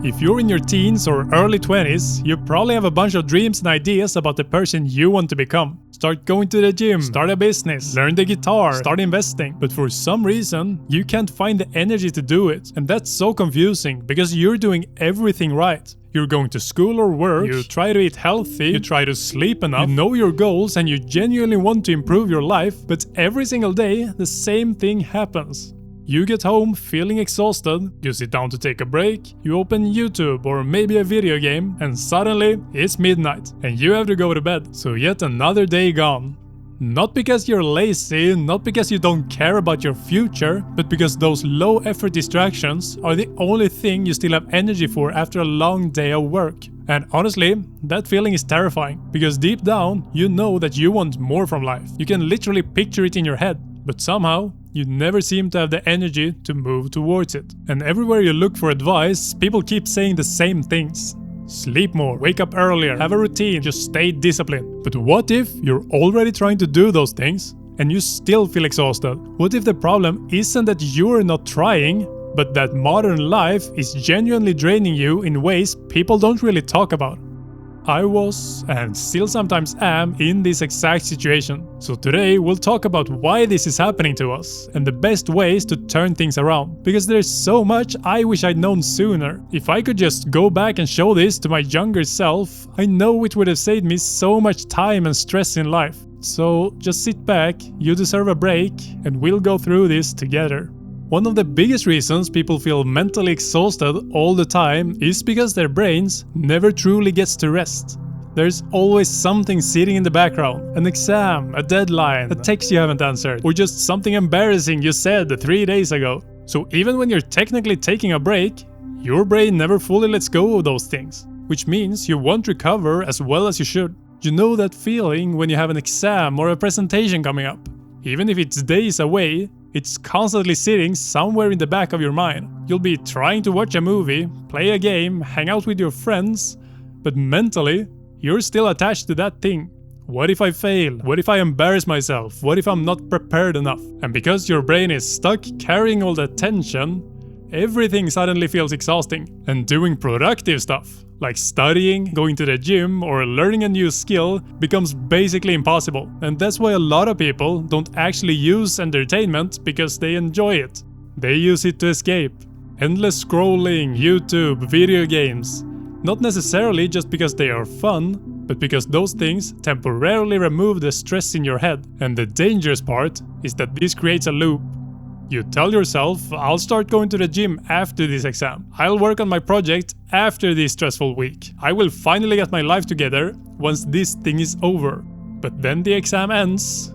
If you're in your teens or early 20s, you probably have a bunch of dreams and ideas about the person you want to become. Start going to the gym, start a business, learn the guitar, start investing. But for some reason, you can't find the energy to do it. And that's so confusing because you're doing everything right. You're going to school or work, you try to eat healthy, you try to sleep enough, you know your goals and you genuinely want to improve your life, but every single day the same thing happens. You get home feeling exhausted, you sit down to take a break, you open YouTube or maybe a video game, and suddenly it's midnight and you have to go to bed. So yet another day gone. Not because you're lazy, not because you don't care about your future, but because those low-effort distractions are the only thing you still have energy for after a long day of work. And honestly, that feeling is terrifying, because deep down, you know that you want more from life. You can literally picture it in your head, but somehow, you never seem to have the energy to move towards it. And everywhere you look for advice, people keep saying the same things. Sleep more, wake up earlier, have a routine, just stay disciplined. But what if you're already trying to do those things and you still feel exhausted? What if the problem isn't that you're not trying, but that modern life is genuinely draining you in ways people don't really talk about? I was, and still sometimes am, in this exact situation. So today we'll talk about why this is happening to us and the best ways to turn things around. Because there's so much I wish I'd known sooner. If I could just go back and show this to my younger self, I know it would have saved me so much time and stress in life. So just sit back, you deserve a break, and we'll go through this together. One of the biggest reasons people feel mentally exhausted all the time is because their brains never truly gets to rest. There's always something sitting in the background, an exam, a deadline, a text you haven't answered, or just something embarrassing you said 3 days ago. So even when you're technically taking a break, your brain never fully lets go of those things, which means you won't recover as well as you should. You know that feeling when you have an exam or a presentation coming up. Even if it's days away, it's constantly sitting somewhere in the back of your mind. You'll be trying to watch a movie, play a game, hang out with your friends, but mentally, you're still attached to that thing. What if I fail? What if I embarrass myself? What if I'm not prepared enough? And because your brain is stuck carrying all that tension, everything suddenly feels exhausting. And doing productive stuff, like studying, going to the gym, or learning a new skill, becomes basically impossible. And that's why a lot of people don't actually use entertainment because they enjoy it. They use it to escape. Endless scrolling, YouTube, video games. Not necessarily just because they are fun, but because those things temporarily remove the stress in your head. And the dangerous part is that this creates a loop. You tell yourself, I'll start going to the gym after this exam. I'll work on my project after this stressful week. I will finally get my life together once this thing is over. But then the exam ends,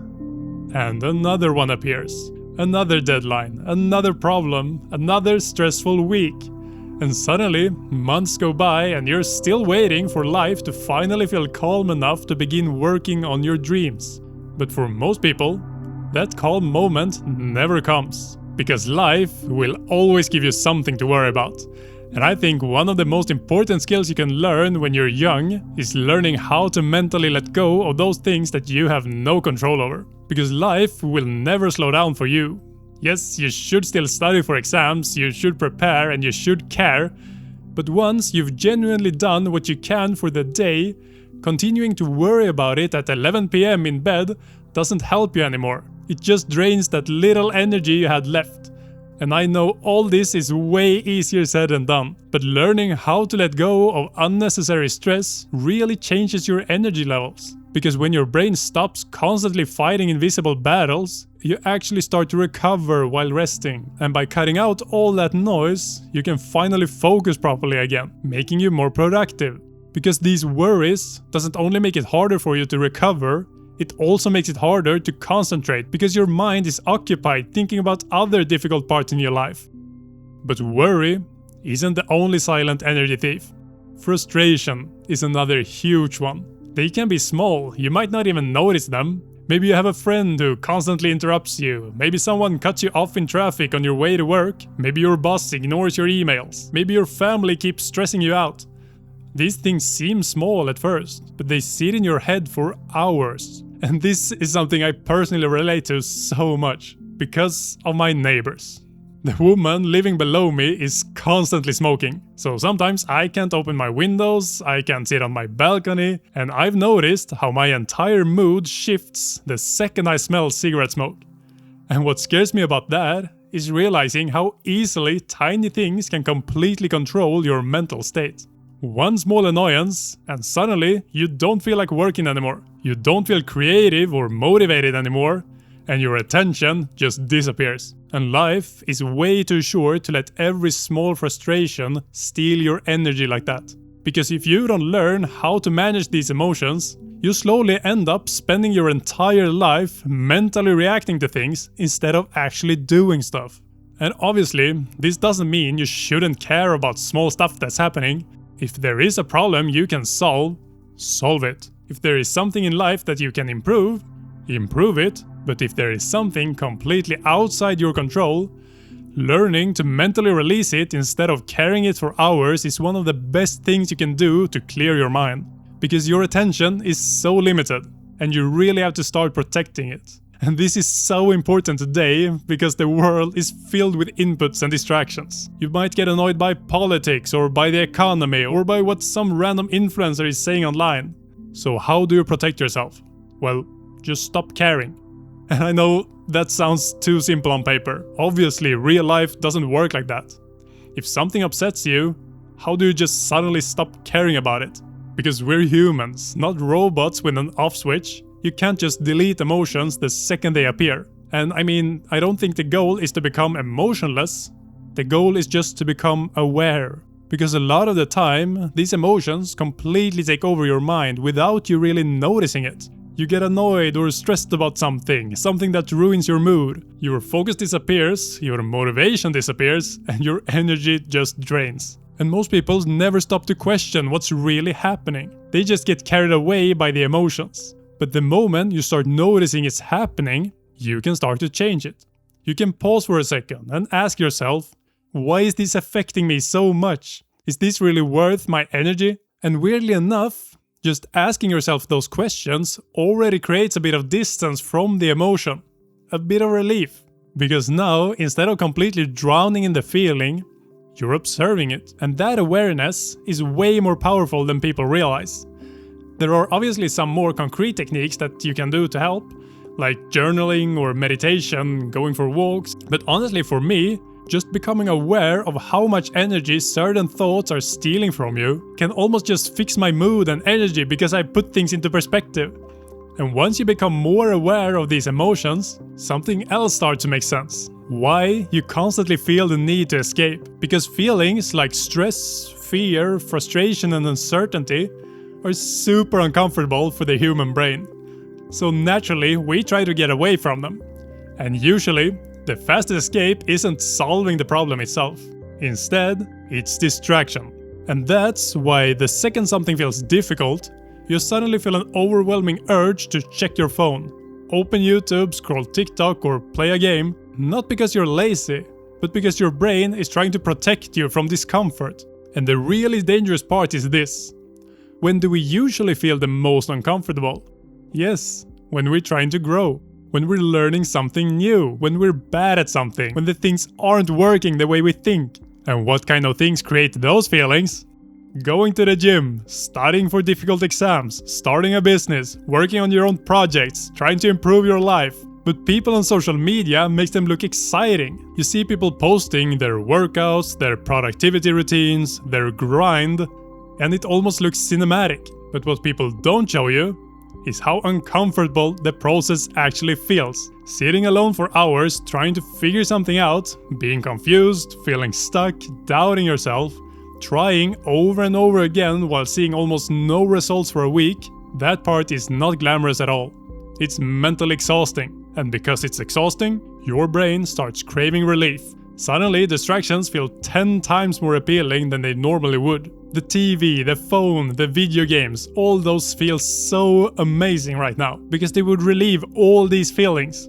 and another one appears. Another deadline, another problem, another stressful week. And suddenly, months go by and you're still waiting for life to finally feel calm enough to begin working on your dreams. But for most people, that calm moment never comes, because life will always give you something to worry about. And I think one of the most important skills you can learn when you're young is learning how to mentally let go of those things that you have no control over. Because life will never slow down for you. Yes, you should still study for exams, you should prepare and you should care, but once you've genuinely done what you can for the day, continuing to worry about it at 11 PM in bed doesn't help you anymore. It just drains that little energy you had left. And I know all this is way easier said than done, but learning how to let go of unnecessary stress really changes your energy levels. Because when your brain stops constantly fighting invisible battles, you actually start to recover while resting. And by cutting out all that noise, you can finally focus properly again, making you more productive. Because these worries doesn't only make it harder for you to recover, it also makes it harder to concentrate because your mind is occupied thinking about other difficult parts in your life. But worry isn't the only silent energy thief. Frustration is another huge one. They can be small, you might not even notice them. Maybe you have a friend who constantly interrupts you. Maybe someone cuts you off in traffic on your way to work. Maybe your boss ignores your emails. Maybe your family keeps stressing you out. These things seem small at first, but they sit in your head for hours. And this is something I personally relate to so much, because of my neighbors. The woman living below me is constantly smoking. So sometimes I can't open my windows, I can't sit on my balcony, and I've noticed how my entire mood shifts the second I smell cigarette smoke. And what scares me about that is realizing how easily tiny things can completely control your mental state. One small annoyance, and suddenly you don't feel like working anymore. You don't feel creative or motivated anymore, and your attention just disappears. And life is way too short to let every small frustration steal your energy like that. Because if you don't learn how to manage these emotions, you slowly end up spending your entire life mentally reacting to things instead of actually doing stuff. And obviously, this doesn't mean you shouldn't care about small stuff that's happening. If there is a problem you can solve it. If there is something in life that you can improve it. But if there is something completely outside your control, learning to mentally release it instead of carrying it for hours is one of the best things you can do to clear your mind. Because your attention is so limited, and you really have to start protecting it. And this is so important today because the world is filled with inputs and distractions. You might get annoyed by politics or by the economy or by what some random influencer is saying online. So how do you protect yourself? Well, just stop caring. And I know that sounds too simple on paper. Obviously, real life doesn't work like that. If something upsets you, how do you just suddenly stop caring about it? Because we're humans, not robots with an off switch. You can't just delete emotions the second they appear. And I mean, I don't think the goal is to become emotionless. The goal is just to become aware. Because a lot of the time, these emotions completely take over your mind without you really noticing it. You get annoyed or stressed about something that ruins your mood. Your focus disappears, your motivation disappears, and your energy just drains. And most people never stop to question what's really happening. They just get carried away by the emotions. But the moment you start noticing it's happening, you can start to change it. You can pause for a second and ask yourself, why is this affecting me so much? Is this really worth my energy? And weirdly enough, just asking yourself those questions already creates a bit of distance from the emotion. A bit of relief. Because now, instead of completely drowning in the feeling, you're observing it. And that awareness is way more powerful than people realize. There are obviously some more concrete techniques that you can do to help, like journaling or meditation, going for walks. But honestly, for me, just becoming aware of how much energy certain thoughts are stealing from you can almost just fix my mood and energy because I put things into perspective. And once you become more aware of these emotions, something else starts to make sense. Why you constantly feel the need to escape. Because feelings like stress, fear, frustration and uncertainty are super uncomfortable for the human brain. So naturally, we try to get away from them. And usually, the fastest escape isn't solving the problem itself. Instead, it's distraction. And that's why the second something feels difficult, you suddenly feel an overwhelming urge to check your phone. Open YouTube, scroll TikTok or play a game, not because you're lazy, but because your brain is trying to protect you from discomfort. And the really dangerous part is this. When do we usually feel the most uncomfortable? Yes, when we're trying to grow. When we're learning something new. When we're bad at something. When the things aren't working the way we think. And what kind of things create those feelings? Going to the gym, studying for difficult exams, starting a business, working on your own projects, trying to improve your life. But people on social media makes them look exciting. You see people posting their workouts, their productivity routines, their grind, and it almost looks cinematic. But what people don't show you is how uncomfortable the process actually feels. Sitting alone for hours trying to figure something out, being confused, feeling stuck, doubting yourself, trying over and over again while seeing almost no results for a week, that part is not glamorous at all. It's mentally exhausting. And because it's exhausting, your brain starts craving relief. Suddenly, distractions feel 10 times more appealing than they normally would. The TV, the phone, the video games, all those feel so amazing right now, because they would relieve all these feelings.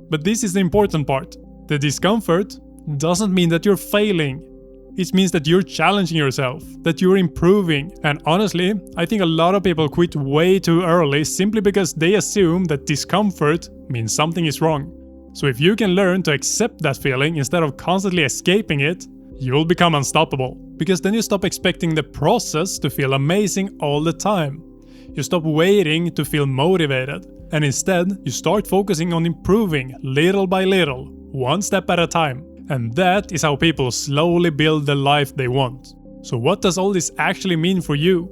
But this is the important part. The discomfort doesn't mean that you're failing. It means that you're challenging yourself, that you're improving. And honestly, I think a lot of people quit way too early simply because they assume that discomfort means something is wrong. So if you can learn to accept that feeling instead of constantly escaping it, you'll become unstoppable. Because then you stop expecting the process to feel amazing all the time. You stop waiting to feel motivated. And instead, you start focusing on improving little by little, one step at a time. And that is how people slowly build the life they want. So what does all this actually mean for you?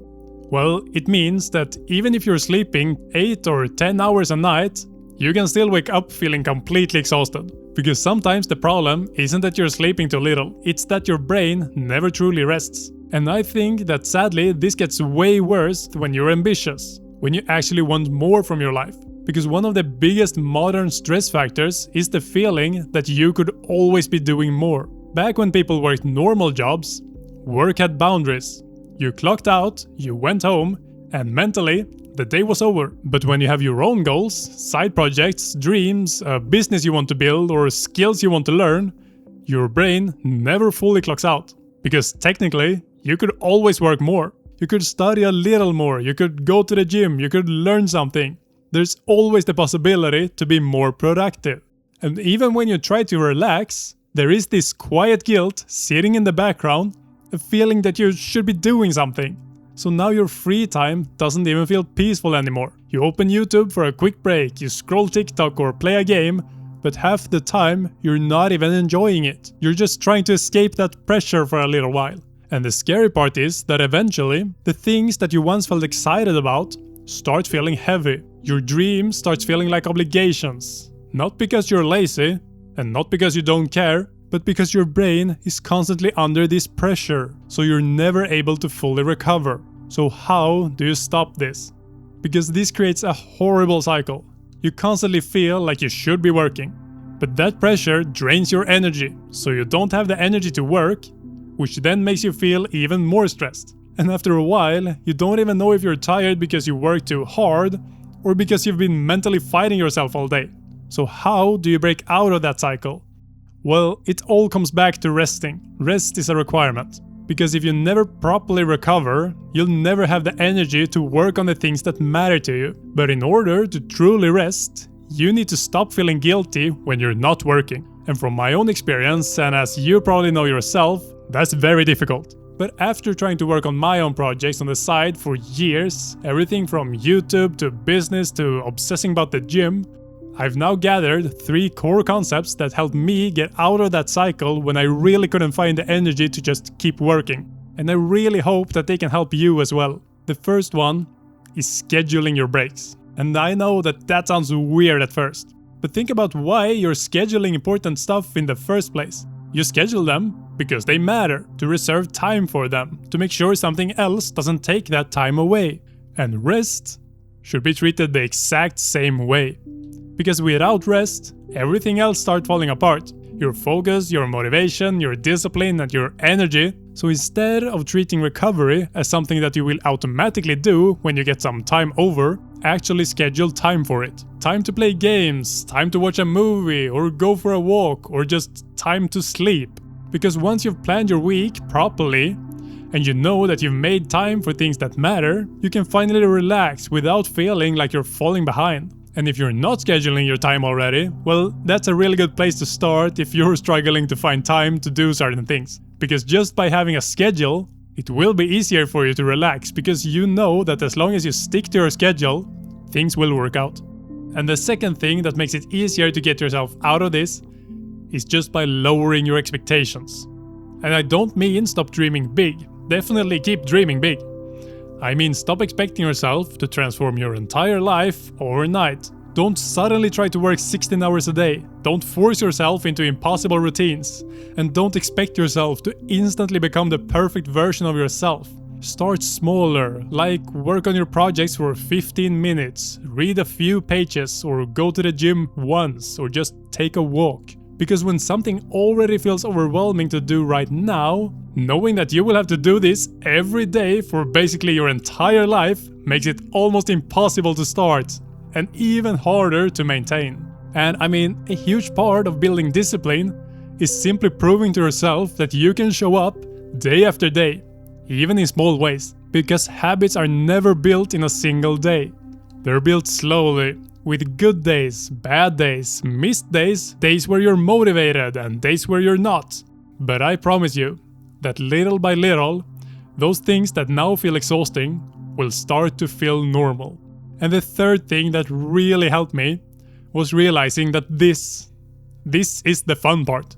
Well, it means that even if you're sleeping 8 or 10 hours a night, you can still wake up feeling completely exhausted. Because sometimes the problem isn't that you're sleeping too little, it's that your brain never truly rests. And I think that sadly this gets way worse when you're ambitious, when you actually want more from your life. Because one of the biggest modern stress factors is the feeling that you could always be doing more. Back when people worked normal jobs, work had boundaries. You clocked out, you went home, and mentally, the day was over. But when you have your own goals, side projects, dreams, a business you want to build, or skills you want to learn, your brain never fully clocks out. Because technically, you could always work more. You could study a little more, you could go to the gym, you could learn something. There's always the possibility to be more productive. And even when you try to relax, there is this quiet guilt sitting in the background, a feeling that you should be doing something. So now your free time doesn't even feel peaceful anymore. You open YouTube for a quick break, you scroll TikTok or play a game, but half the time you're not even enjoying it. You're just trying to escape that pressure for a little while. And the scary part is that eventually, the things that you once felt excited about start feeling heavy. Your dream starts feeling like obligations. Not because you're lazy, and not because you don't care, but because your brain is constantly under this pressure, so you're never able to fully recover. So how do you stop this? Because this creates a horrible cycle. You constantly feel like you should be working, but that pressure drains your energy, so you don't have the energy to work, which then makes you feel even more stressed. And after a while, you don't even know if you're tired because you work too hard, or because you've been mentally fighting yourself all day. So how do you break out of that cycle? Well, it all comes back to resting. Rest is a requirement. Because if you never properly recover, you'll never have the energy to work on the things that matter to you. But in order to truly rest, you need to stop feeling guilty when you're not working. And from my own experience, and as you probably know yourself, that's very difficult. But after trying to work on my own projects on the side for years, everything from YouTube to business to obsessing about the gym, I've now gathered 3 core concepts that helped me get out of that cycle when I really couldn't find the energy to just keep working. And I really hope that they can help you as well. The first one is scheduling your breaks. And I know that sounds weird at first. But think about why you're scheduling important stuff in the first place. You schedule them because they matter, to reserve time for them, to make sure something else doesn't take that time away. And rest should be treated the exact same way. Because without rest, everything else starts falling apart. Your focus, your motivation, your discipline, and your energy. So instead of treating recovery as something that you will automatically do when you get some time over, actually schedule time for it. Time to play games, time to watch a movie, or go for a walk, or just time to sleep. Because once you've planned your week properly, and you know that you've made time for things that matter, you can finally relax without feeling like you're falling behind. And if you're not scheduling your time already, well, that's a really good place to start if you're struggling to find time to do certain things. Because just by having a schedule, it will be easier for you to relax because you know that as long as you stick to your schedule, things will work out. And the second thing that makes it easier to get yourself out of this is just by lowering your expectations. And I don't mean stop dreaming big. Definitely keep dreaming big. I mean stop expecting yourself to transform your entire life overnight. Don't suddenly try to work 16 hours a day. Don't force yourself into impossible routines. And don't expect yourself to instantly become the perfect version of yourself. Start smaller, like work on your projects for 15 minutes, read a few pages, or go to the gym once, or just take a walk. Because when something already feels overwhelming to do right now, knowing that you will have to do this every day for basically your entire life makes it almost impossible to start, and even harder to maintain. And I mean, a huge part of building discipline is simply proving to yourself that you can show up day after day, even in small ways, because habits are never built in a single day. They're built slowly, with good days, bad days, missed days, days where you're motivated and days where you're not. But I promise you that little by little, those things that now feel exhausting will start to feel normal. And the third thing that really helped me was realizing that this is the fun part.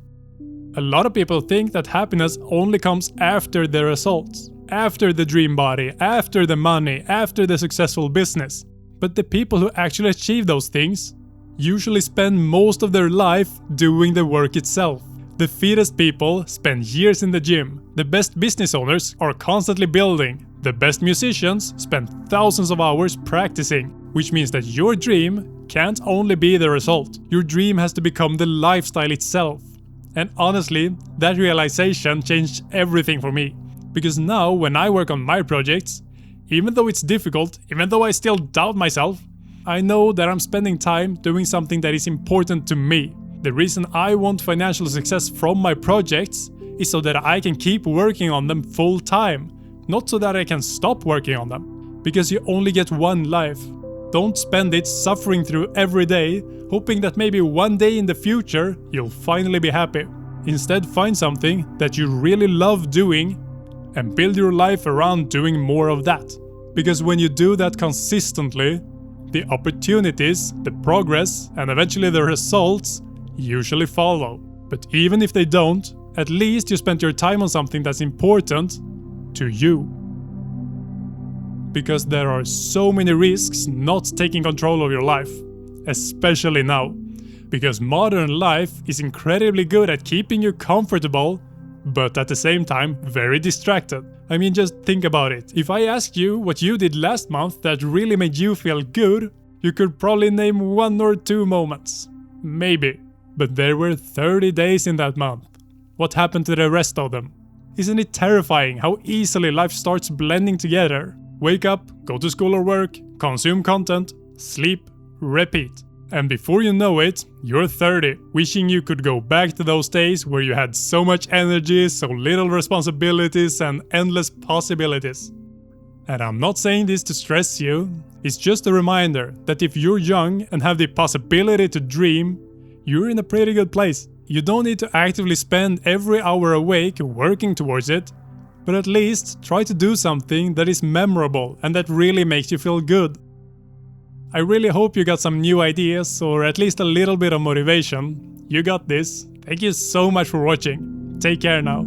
A lot of people think that happiness only comes after the results, after the dream body, after the money, after the successful business. But the people who actually achieve those things usually spend most of their life doing the work itself. The fittest people spend years in the gym. The best business owners are constantly building. The best musicians spend thousands of hours practicing, which means that your dream can't only be the result. Your dream has to become the lifestyle itself. And honestly, that realization changed everything for me. Because now, when I work on my projects, even though it's difficult, even though I still doubt myself, I know that I'm spending time doing something that is important to me. The reason I want financial success from my projects is so that I can keep working on them full time, not so that I can stop working on them. Because you only get one life. Don't spend it suffering through every day, hoping that maybe one day in the future you'll finally be happy. Instead, find something that you really love doing and build your life around doing more of that. Because when you do that consistently, the opportunities, the progress, and eventually the results usually follow. But even if they don't, at least you spent your time on something that's important to you. Because there are so many risks not taking control of your life, especially now. Because modern life is incredibly good at keeping you comfortable, but at the same time very distracted. I mean, just think about it. If I asked you what you did last month that really made you feel good, you could probably name 1 or 2 moments. Maybe. But there were 30 days in that month. What happened to the rest of them? Isn't it terrifying how easily life starts blending together? Wake up, go to school or work, consume content, sleep, repeat. And before you know it, you're 30, wishing you could go back to those days where you had so much energy, so little responsibilities, and endless possibilities. And I'm not saying this to stress you, it's just a reminder that if you're young and have the possibility to dream, you're in a pretty good place. You don't need to actively spend every hour awake working towards it, but at least try to do something that is memorable and that really makes you feel good. I really hope you got some new ideas or at least a little bit of motivation. You got this. Thank you so much for watching. Take care now.